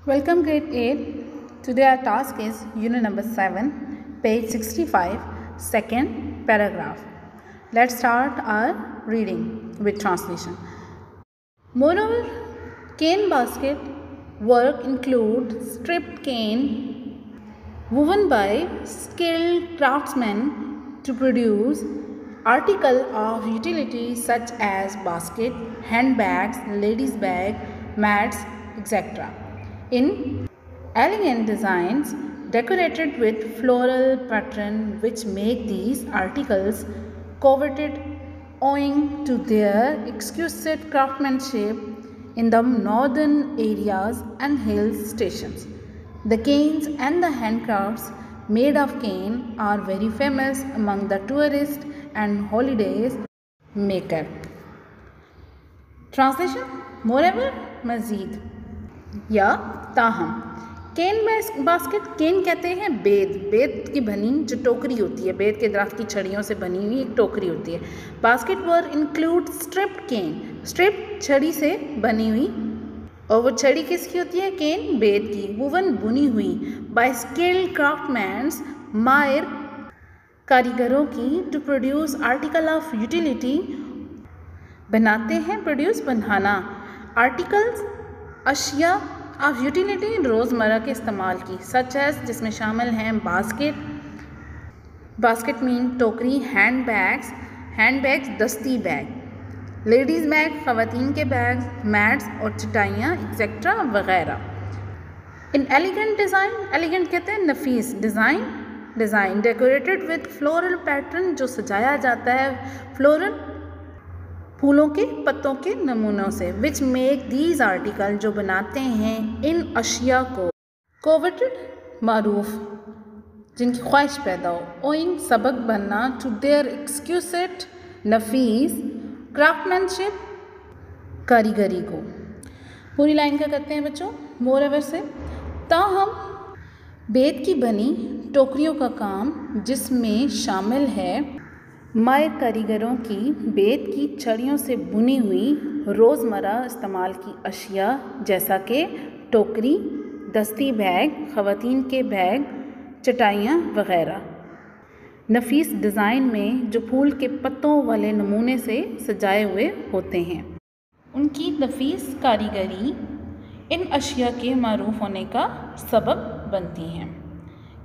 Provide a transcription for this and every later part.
Welcome grade 8. Today our task is unit number 7, page 65, second paragraph. Let's start our reading with translation. Moreover, cane basket work includes stripped cane woven by skilled craftsmen to produce articles of utility such as basket, handbags, ladies' bag, mats, etc. in elegant designs decorated with floral pattern which make these articles coveted owing to their exquisite craftsmanship in the northern areas and hill stations. The canes and the handcrafts made of cane are very famous among the tourists and holidays maker. Translation: Moreover, मज़ीद या ताहम। केन basket, केन कहते हैं बेद की बनी जो टोकरी होती है, बेद के दरख्त की छड़ियों से बनी हुई एक टोकरी होती है। बास्केट वर्क इंक्लूड स्ट्रिप्ड केन, स्ट्रिप छड़ी से बनी हुई, और वो छड़ी किसकी होती है? केन, बेद की। वुवन बुनी हुई, बाय स्किल्ड क्राफ्टमैन्स, माहिर कारीगरों की, to produce article of utility, बनाते हैं, प्रोड्यूस बनाना, आर्टिकल्स अशिया ऑफ यूटिलिटी, रोज़मर्रा के इस्तेमाल की, सच एज जिसमें शामिल हैं बास्केट, बास्केट मीन टोकरी, हैंडबैग्स दस्ती बैग, लेडीज़ बैग ख़वातीन के बैग, मैट्स और चटाइयाँ एक्सेट्रा वगैरह। इन एलिगेंट डिज़ाइन, एलिगेंट कहते हैं नफीस, design decorated with floral pattern, जो सजाया जाता है फ्लोरल फूलों के पत्तों के नमूनों से, विच मेक दीज आर्टिकल, जो बनाते हैं इन अशिया को, कोवेटेड मारूफ, जिनकी ख्वाहिश पैदा हो, ओइंग सबक बनना, टू देयर एक्सक्यूसेट नफीस क्राफ्टमैनशिप, कारीगरी को। पूरी लाइन का करते हैं बच्चों, मोरेवर से। ताहम बेद की बनी टोकरियों का काम, जिसमें शामिल है माहिर कारीगरों की बेद की छड़ियों से बुनी हुई रोज़मर्रा इस्तेमाल की अशिया, जैसा कि टोकरी, दस्ती बैग, ख़वातीन के बैग, चटाइयाँ वगैरह, नफीस डिज़ाइन में जो फूल के पत्तों वाले नमूने से सजाए हुए होते हैं, उनकी नफीस कारीगरी इन अशिया के मारूफ होने का सबब बनती हैं।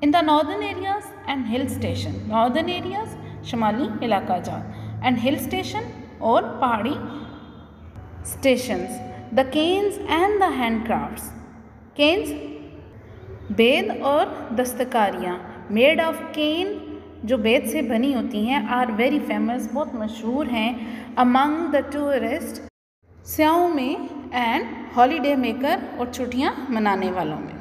In the northern areas and hill station, northern areas शुमाली इलाका जात, एंड हिल स्टेशन और पहाड़ी stations, the canes and the handcrafts, canes बेद और दस्तकारियाँ, मेड ऑफ केन, जो बेद से बनी होती हैं, आर वेरी फेमस, बहुत मशहूर हैं, अमंग द टूरिस्ट, स्याहों में, एंड हॉलीडे मेकर, और छुट्टियाँ मनाने वालों में।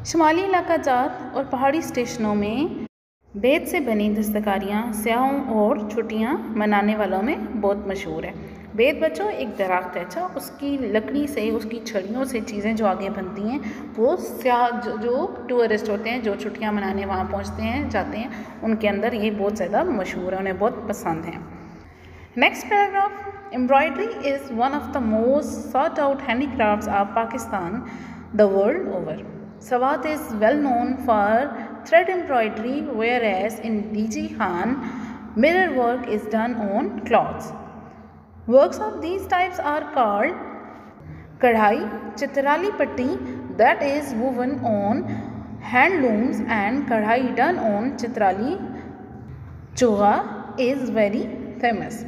शुमाली इलाका जात और पहाड़ी स्टेशनों में बेद से बनी दस्तकारियाँ स्याहों और छुट्टियाँ मनाने वालों में बहुत मशहूर है। बेद बच्चों एक दरख्त है, अच्छा, उसकी लकड़ी से, उसकी छड़ियों से चीज़ें जो आगे बनती हैं, वो स्याह जो टूरिस्ट होते हैं, जो छुट्टियाँ मनाने वहाँ पहुँचते हैं, जाते हैं, उनके अंदर ये बहुत ज़्यादा मशहूर है, उन्हें बहुत पसंद है। Next paragraph. Embroidery is one of the most sought out handicrafts of Pakistan the world over. Swat is well known for thread embroidery, whereas in DG Khan, mirror work is done on cloths. Works of these types are called kadhai, chitrali patti, that is woven on handlooms, and kadhai done on chitrali choga is very famous.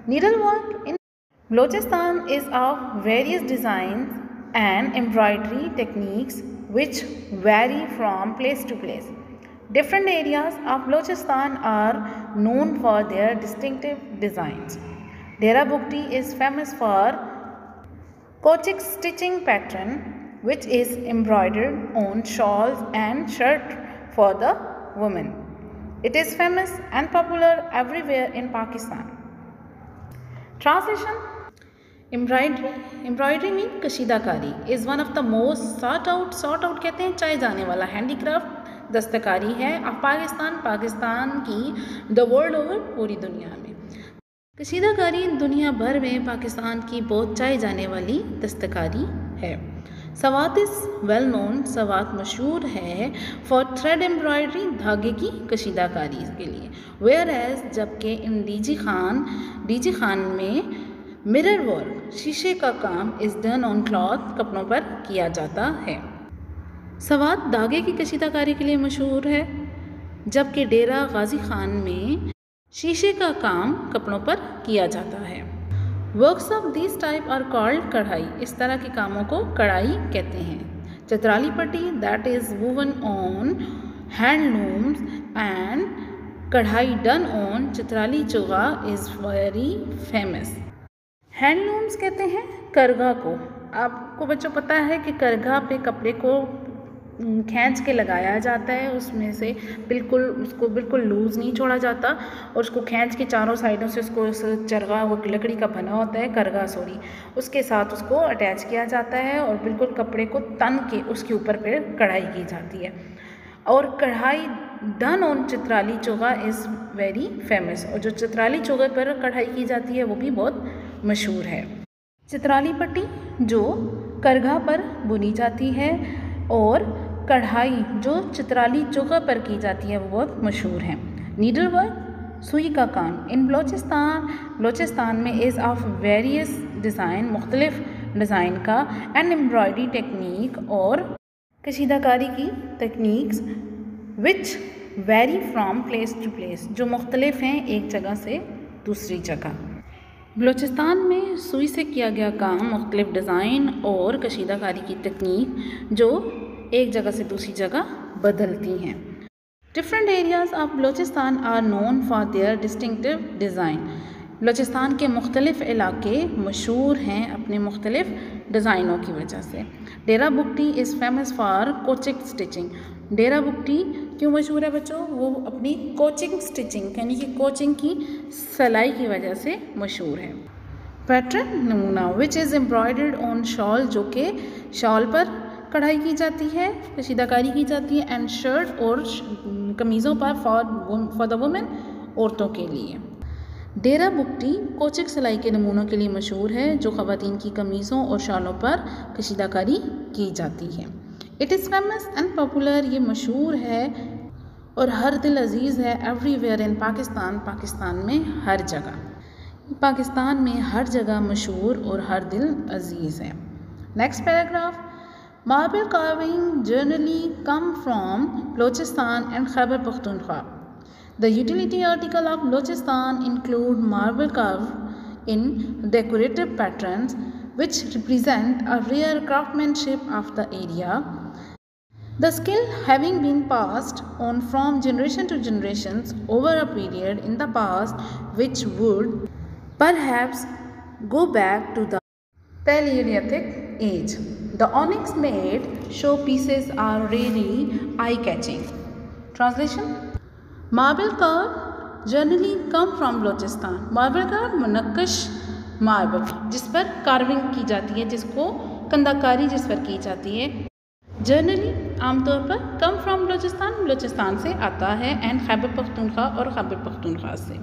Needlework in Balochistan is of various designs and embroidery techniques which vary from place to place. Different areas of Balochistan are known for their distinctive designs. Dera Bukti is famous for Kochik stitching pattern, which is embroidered on shawls and shirt for the women. It is famous and popular everywhere in Pakistan. Translation: embroidery mean कशीदाकारी, is one of the most sought out कहते हैं चाहे जाने वाला, handicraft दस्तकारी है of Pakistan की, the world over, पूरी दुनिया में। कशीदाकारी दुनिया भर में पाकिस्तान की बहुत चाहे जाने वाली दस्तकारी है। Swat is well known, Swat मशहूर है फॉर थ्रेड एम्ब्रॉयडरी, धागे की कशीदाकारी के लिए। वेयर एज जबकि इन डीजी खान में मिरर वर्क, शीशे का काम इज़ डन ऑन क्लॉथ, कपड़ों पर किया जाता है। सवात धागे की कशीदाकारी के लिए मशहूर है, जबकि डेरा गाजी खान में शीशे का काम कपड़ों पर किया जाता है। Works of this type are called कढ़ाई, इस तरह के कामों को कढ़ाई कहते हैं। चित्राली पट्टी that is woven on handlooms and कढ़ाई डन ऑन चित्राली चोगा इज़ वेरी फेमस। हैंडलूम्स कहते हैं करघा को। आपको बच्चों पता है कि करघा पे कपड़े को खींच के लगाया जाता है, उसमें से उसको बिल्कुल लूज़ नहीं छोड़ा जाता और उसको खींच के चारों साइडों से उसको चरगा, वो लकड़ी का बना होता है करघा, उसके साथ उसको अटैच किया जाता है और बिल्कुल कपड़े को तन के उसके ऊपर फिर कढ़ाई की जाती है। और कढ़ाई डन ऑन चित्राली चोगा इज़ वेरी फेमस, और जो चित्राली चोगा पर कढ़ाई की जाती है वो भी बहुत मशहूर है। चित्राली पट्टी जो करघा पर बुनी जाती है और कढ़ाई जो चित्राली चोगा पर की जाती है वो बहुत मशहूर है। नीडल वर्क, सुई का काम इन बलोचिस्तान में इज़ ऑफ वेरियस डिज़ाइन, मुख्तलिफ डिज़ाइन का, एंड एम्ब्रॉयडरी टेक्निक और कशीदाकारी की techniques which vary from place to place, जो मुख्तलिफ हैं एक जगह से दूसरी जगह। बलोचिस्तान में सुई से किया गया काम, मुख्तलिफ डिज़ाइन और कशीदाकारी की तकनीक जो एक जगह से दूसरी जगह बदलती हैं। Different areas of Balochistan are known for their distinctive design. Balochistan के मुख्तलिफ इलाके मशहूर हैं अपने मुख्तलिफ डिज़ाइनों की वजह से। Dera Bugti is famous for coaching stitching. Dera Bugti क्यों मशहूर है बच्चों? वो अपनी कोचिंग स्टिचिंग यानी कि कोचिंग की सिलाई की वजह से मशहूर है। पैटर्न नमूना which is embroidered on shawl, जो कि शॉल पर कढ़ाई की जाती है, कशीदाकारी की जाती है, एंड शर्ट और कमीज़ों पर फॉर द वुमेन, औरतों के लिए। डेरा बुगटी कोचिंग सिलाई के नमूनों के लिए मशहूर है जो ख़वातीन की कमीज़ों और शॉलों पर कशीदाकारी की जाती है। It is famous and popular, ये मशहूर है और हर दिल अजीज़ है एवरीवेयर इन पाकिस्तान, पाकिस्तान में हर जगह, पाकिस्तान में हर जगह मशहूर और हर दिल अजीज़ है। Next paragraph, marble carving generally come from Balochistan and Khyber Pakhtunkhwa. The utility article of Balochistan include marble carved in decorative patterns which represent a rare craftsmanship of the area. The skill having been passed on from generation to generations over a period in the past which would perhaps go back to the Paleolithic age. The onyx made showpieces are really eye-catching. Translation: marble carve generally come from Balochistan. Marble carve मुनक्कश marble जिस पर carving की जाती है, जिसको कंदाकारी जिस पर की जाती है, जनरली आमतौर पर कम फ्रॉम बलोचिस्तान, बलोचिस्तान से आता है, एंड खैबर पख्तूनख्वा और खैबर पख्तूनख्वा से।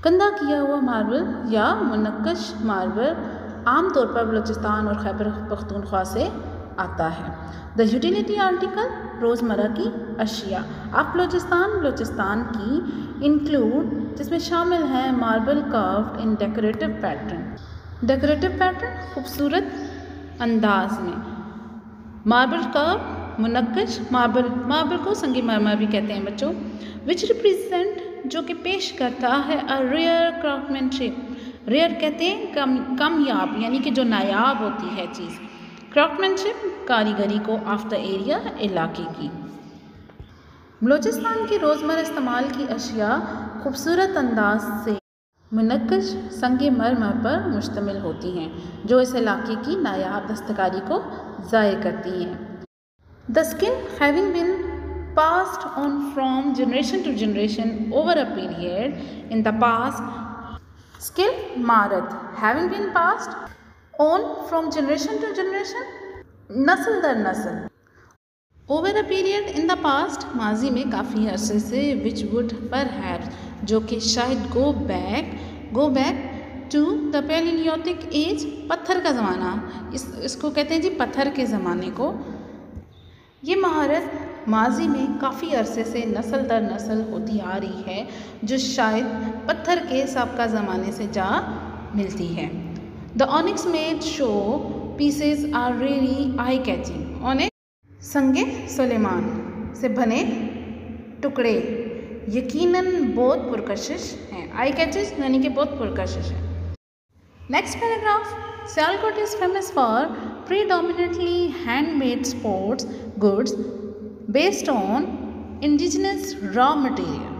कंदा किया हुआ मार्बल या मुनक्कश मार्बल आमतौर पर बलोचिस्तान और खैबर पख्तूनख्वा से आता है। द यूटिलिटी आर्टिकल रोज़मर्रा की अशिया ऑफ बलोचिस्तान, बलोचिस्तान की इंक्लूड जिसमें शामिल हैं मार्बल कार्व्ड इन डेकोरेटिव पैटर्न। डेकोरेटिव पैटर्न खूबसूरत अंदाज में, मार्बल कार्व मुनक्कश मार्बल को संगमरमर भी कहते हैं बच्चों। विच रिप्रेजेंट जो कि पेश करता है अ रेयर क्राफ्टमैनशिप। रेयर कहते हैं कामयाब यानी कि जो नायाब होती है चीज़। क्राफ्टमैनशिप कारीगरी को ऑफ द एरिया इलाके की। बलोचिस्तान की रोज़मर्रा इस्तेमाल की अशिया खूबसूरत अंदाज से मुनक्कश संगमरमर पर मुश्तमिल होती हैं जो इस इलाके की नायाब दस्तकारी को ज़ाहिर करती हैं। The skill having been passed on from generation to generation over a period in the past. Skill महारत having been passed on from generation to generation, नस्ल दर नस्ल, over a period in the past माजी में काफ़ी अरसे से, which would perhaps जो कि शायद go back to the palaeolithic age, पत्थर का ज़माना, इसको कहते हैं जी पत्थर के ज़माने को। ये महारत माजी में काफ़ी अरसे से नस्ल दर नस्ल होती आ रही है, जो शायद पत्थर के साबका ज़माने से जा मिलती है। The onyx made show pieces are really eye catching. Onyx संगे सुलेमान से बने टुकड़े यकीनन बहुत पुरकशिश हैं। आई कैचिश यानी कि बहुत पुरकशिश है। Next paragraph, Sialkot is famous for predominantly handmade sports goods based on indigenous raw material.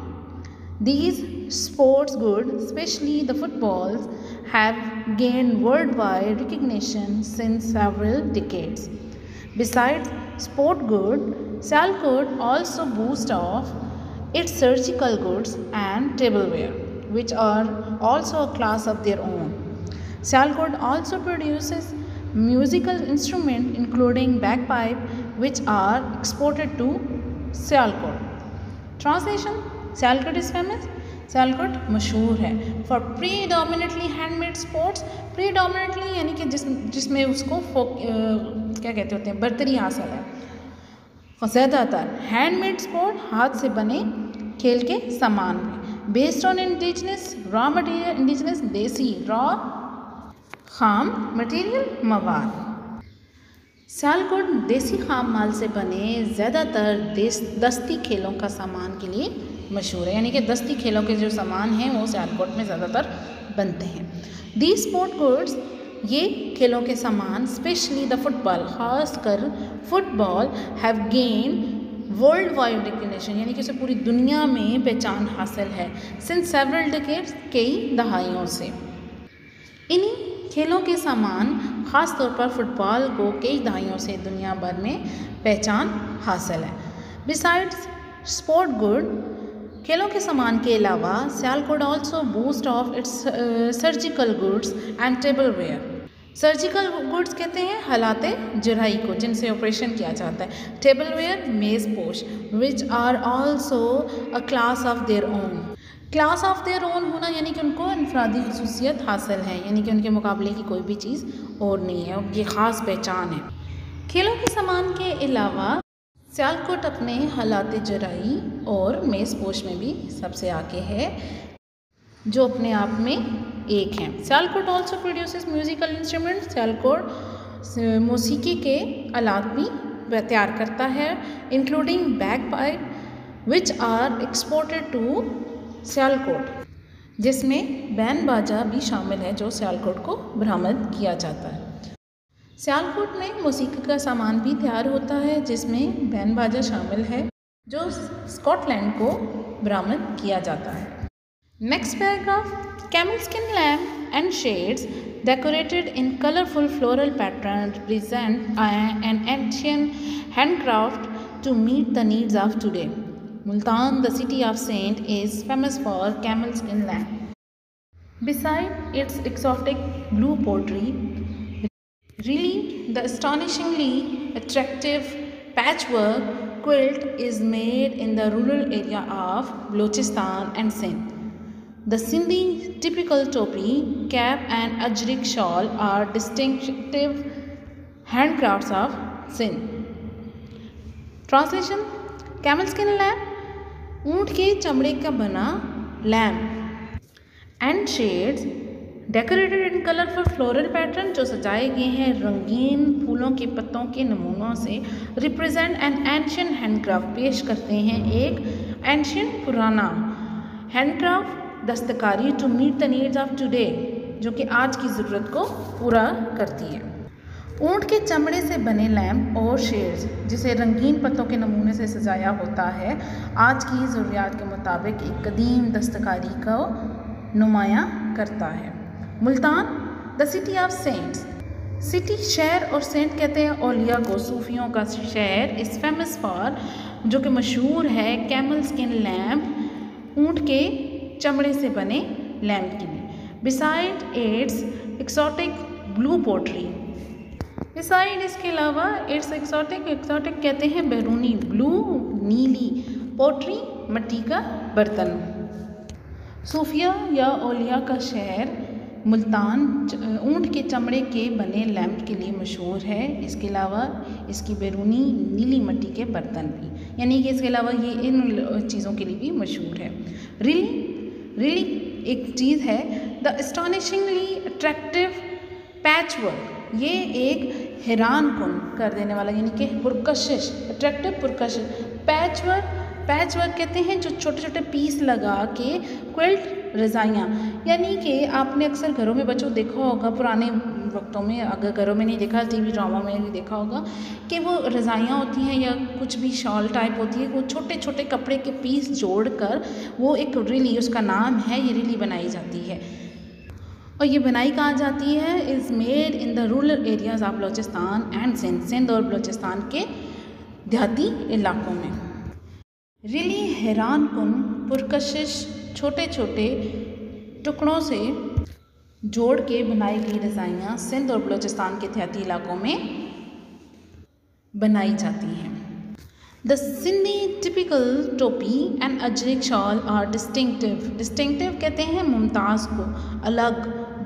These sports goods, especially the footballs, have gained worldwide recognition since several decades. Besides sport goods, Sialkot also boasts of its surgical goods and tableware, which are also a class of their own. Sialkot also produces musical instruments including bagpipe, which are exported to Sialkot. Translation, Sialkot is famous. Sialkot मशहूर है for predominantly handmade sports. Predominantly यानी कि जिसमें उसको क्या कहते होते हैं, बर्तरी हासिल है। ज़्यादातर हैंडमेड स्पोर्ट, हाथ से बने खेल के सामान में। Based on indigenous raw material, indigenous देसी रॉ खाम मटेरियल मवाद। सियालकोट देसी खाम माल से बने ज़्यादातर दस्ती खेलों का सामान के लिए मशहूर है, यानी कि दस्ती खेलों के जो सामान हैं वो सियालकोट में ज़्यादातर बनते हैं। दी स्पोर्ट गुड्स, ये खेलों के सामान, स्पेशली द फुटबॉल, खासकर football, have gain world wide recognition, यानी कि उसे पूरी दुनिया में पहचान हासिल है। सिंस सेवरल डिकेड्स, कई दहाइयों से। इन्हीं खेलों के सामान, ख़ास तौर पर फुटबॉल को कई दहाइयों से दुनिया भर में पहचान हासिल है। बिसाइड्स स्पोर्ट गुड, खेलों के सामान के अलावा Sialkot also boost of its surgical goods and tableware. Surgical goods कहते हैं हालाते जराई को, जिनसे ऑपरेशन किया जाता है। टेबलवेयर मेज़ पोश, which are also a class of their own. Class of their own होना यानी कि उनको इनफरादी खसूसियत हासिल है, यानी कि उनके मुकाबले की कोई भी चीज़ और नहीं है, उनकी ख़ास पहचान है। खेलों के सामान के अलावा सियालकोट अपने हालात जराई और मेज़ पोश में भी सबसे आगे है, जो अपने आप में एक हैं। Sialkot also produces musical instrument. Sialkot मौसीकी के आलात भी तैयार करता है, including bagpipe, which are exported to Sialkot, जिसमें बैंड बाजा भी शामिल है, जो सियालकोट को बरामद किया जाता है। सियालकोट में मौसीकी का सामान भी तैयार होता है, जिसमें बैंड बाजा शामिल है, जो स्कॉटलैंड को बरामद किया जाता है। Next paragraph, camel skin lamp and shades decorated in colorful floral patterns represent an ancient handcraft to meet the needs of today. Multan, the city of saint, is famous for camel skin lamp. Beside its exotic blue pottery, really the astonishingly attractive patchwork quilt is made in the rural area of Balochistan and Sindh. The Sindhi typical topi, cap and ajrik shawl are distinctive handcrafts of Sindh. Translation, camel skin lamp, ऊँट के चमड़े का बना lamp, and shades decorated in colourful floral pattern, जो सजाए गए हैं रंगीन फूलों के पत्तों के नमूनों से, रिप्रेजेंट एन एंशियंट हैंडक्राफ्ट, पेश करते हैं एक एंशियंट पुराना हैंडक्राफ्ट दस्तकारी, to meet the needs of today, जो कि आज की ज़रूरत को पूरा करती है। ऊँट के चमड़े से बने लैम्प और शेड्स, जिसे रंगीन पत्तों के नमूने से सजाया होता है, आज की ज़रूरियात के मुताबिक एक कदीम दस्तकारी को नुमायाँ करता है। Multan, the city of cents, city शहर और सेंट कहते हैं औलिया को, सूफियों का शहर, इज़ फेमस फॉर, जो कि मशहूर है कैमल स्किन लैम्प, ऊँट के चमड़े से बने लैम्प के लिए। Besides its exotic blue pottery, besides इसके अलावा इट्स एक्सोटिक कहते हैं बैरूनी, ब्लू नीली, पोट्री मट्टी का बर्तन। सूफिया या औलिया का शहर मुल्तान ऊँट के चमड़े के बने लैम्प के लिए मशहूर है। इसके अलावा इसकी बैरूनी नीली मिट्टी के बर्तन भी, यानी कि इसके अलावा ये इन चीज़ों के लिए भी मशहूर है। रिली एक चीज़ है, द अस्टॉनिशिंगली अट्रैक्टिव पैचवर्क, ये एक हैरान कुन कर देने वाला, यानी कि पुरकशिश, अट्रैक्टिव पुरकशिश। पैचवर्क कहते हैं जो छोटे छोटे पीस लगा के क्विल्ट रज़ाइयाँ, यानी कि आपने अक्सर घरों में बच्चों देखा होगा पुराने वक्तों में, अगर घरों में नहीं देखा टीवी ड्रामा में भी देखा होगा कि वो रज़ाइयाँ होती हैं या कुछ भी शॉल टाइप होती है, वो छोटे छोटे कपड़े के पीस जोड़कर वो एक रिली, उसका नाम है, ये रिली बनाई जाती है। और ये बनाई कहाँ जाती है? Is made in the rural areas of Balochistan and Sindh और बलूचिस्तान के देहाती इलाकों में। रिली हैरान कुन पुरकशिश छोटे छोटे टुकड़ों से जोड़ के बनाई गई रज़ाइयाँ सिंध और बलूचिस्तान के देहाती इलाकों में बनाई जाती हैं। द सिंधी टिपिकल टोपी and ajrak shawl are distinctive कहते हैं मुमताज़ को, अलग,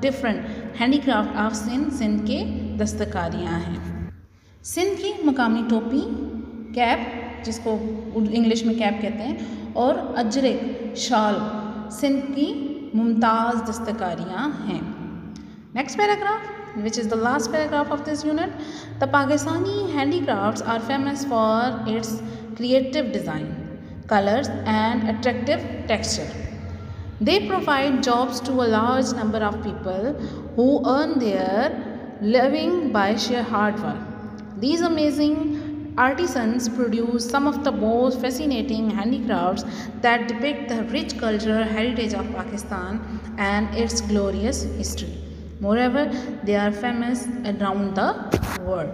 डिफरेंट हैंडीक्राफ्ट ऑफ सिंध के दस्तकारियाँ हैं। सिंध की मकामी टोपी, कैप जिसको इंग्लिश में कैप कहते हैं, और अजरक शॉल सिंध की मुमताज़ दस्तकारियाँ हैं। Next paragraph, which is the last paragraph of this unit. The Pakistani handicrafts are famous for its creative design, colors and attractive texture. They provide jobs to a large number of people who earn their living by sheer hard work. These amazing artisans produce some of the most fascinating handicrafts that depict the rich cultural heritage of Pakistan and its glorious history. Moreover, they are famous around the world.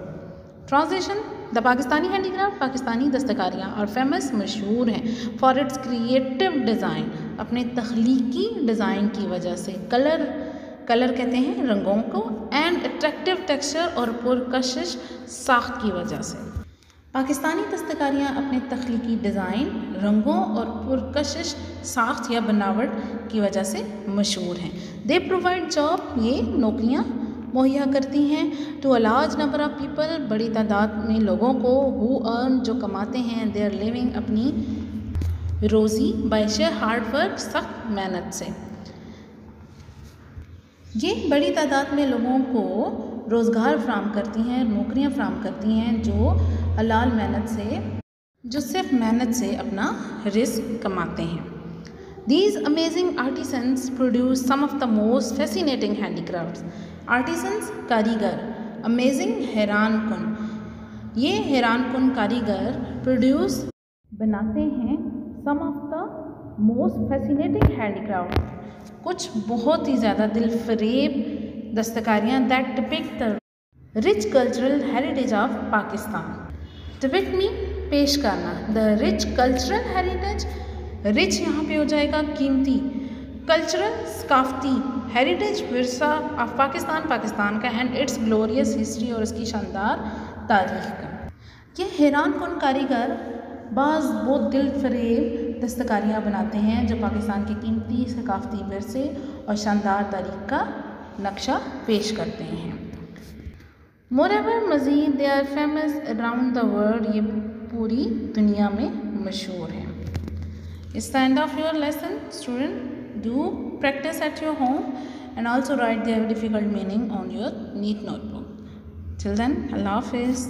Translation: The Pakistani handicraft, Pakistani दस्तकारियाँ और famous मशहूर हैं for its creative design, अपने तख्लीकी design की वजह से, colour कहते हैं रंगों को, एंड अट्रैक्टिव टेक्सचर और पुरकशिश साख्त की वजह से। पाकिस्तानी दस्तकारियाँ अपने तख्लीकी डिज़ाइन, रंगों और पुरकशिश साख्त या बनावट की वजह से मशहूर हैं। दे प्रोवाइड जॉब, ये नौकरियाँ मुहैया करती हैं, to a large number of people, बड़ी तादाद में लोगों को, हु अर्न जो कमाते हैं, देयर लिविंग अपनी रोज़ी, बाय शेयर हार्ड वर्क सख्त मेहनत से। ये बड़ी तादाद में लोगों को रोज़गार फ्राहम करती हैं, नौकरियां फ्राहम करती हैं जो हलाल मेहनत से, जो सिर्फ मेहनत से अपना रिस्क कमाते हैं। These amazing artisans produce some of the most fascinating handicrafts. Artisans कारीगर, amazing हैरान कुन, ये हैरान कुन कारीगर प्रोड्यूस बनाते हैं some of the most fascinating handicrafts, कुछ बहुत ही ज़्यादा दिलफरेब दस्तकारियाँ that depict the rich cultural heritage of Pakistan. Depict में पेश करना, the rich cultural heritage, rich यहाँ पे हो जाएगा कीमती, cultural सकाफ़ती, heritage Virsa of Pakistan, Pakistan का, and its glorious history और इसकी शानदार तारीख का। ये हैरान कुन कारीगर बाज़ बहुत दिल फरेब दस्तकारियाँ बनाते हैं जो पाकिस्तान के कीमती सकाफ़ती विरसे और शानदार तारीख का नक्शा पेश करते हैं। मोरेवर मज़ीद they are famous around the world, ये पूरी दुनिया में मशहूर है। It's the end of your lesson student, do practice at your home and also write their difficult meaning on your neat notebook. Till then, अल्लाह हाफ़िज़।